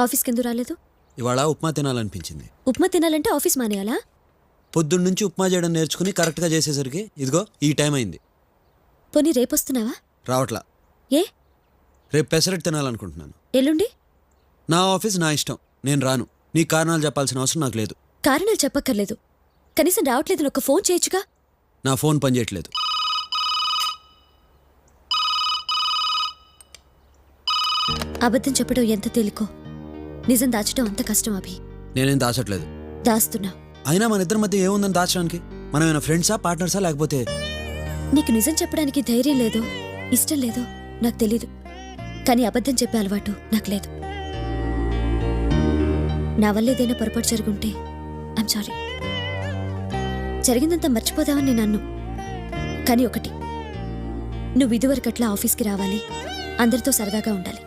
ఆఫీస్కి ఎందుకు రాలేదు? ఇవాళ ఉప్మా తినాలనిపించింది. ఉప్మా తినాలంటే ఆఫీస్ మానేయాలా? పొద్దున్నుంచి ఉప్మా చేయడం నేర్చుకుని కరెక్ట్గా చేసేసరికి ఇదిగో ఈ టైం అయింది. పోనీ రేపొస్తున్నావా? రావట్లా. ఏ? రేపు పెసరట్టు తినాలనుకుంటున్నాను. ఎల్లుండి? నా ఆఫీస్ నా ఇష్టం, నేను రాను. నీ కారణాలు చెప్పాల్సిన అవసరం నాకు లేదు. కారణాలు చెప్పక్కర్లేదు, కనీసం రావట్లేదు ఒక ఫోన్ చేయొచ్చుగా. నా ఫోన్ పనిచేయట్లేదు. అబద్ధం చెప్పడం ఎంత తేలికో నిజం దాచడం అంత కష్టం అభి. నేనేం దాచట్లేదు. దాస్తున్నా. అయినా మన ఇద్దరి మధ్య ఏముందని దాచడానికి? మనమేమైనా ఫ్రెండ్సా, పార్ట్నర్సా, లేకపోతే? నీకు నిజం చెప్పడానికి ధైర్యం లేదో ఇష్టం లేదో నాకు తెలీదు, కానీ అబద్ధం చెప్పే అలవాటు నాకు లేదు. నా వల్ల ఏదైనా పొరపాటు జరుగుంటే ఐమ్ సారీ. జరిగిందంతా మర్చిపోదామని నేను అన్ను, కానీ ఒకటి, నువ్వు ఇదివరకట్లా ఆఫీస్కి రావాలి, అందరితో సరదాగా ఉండాలి.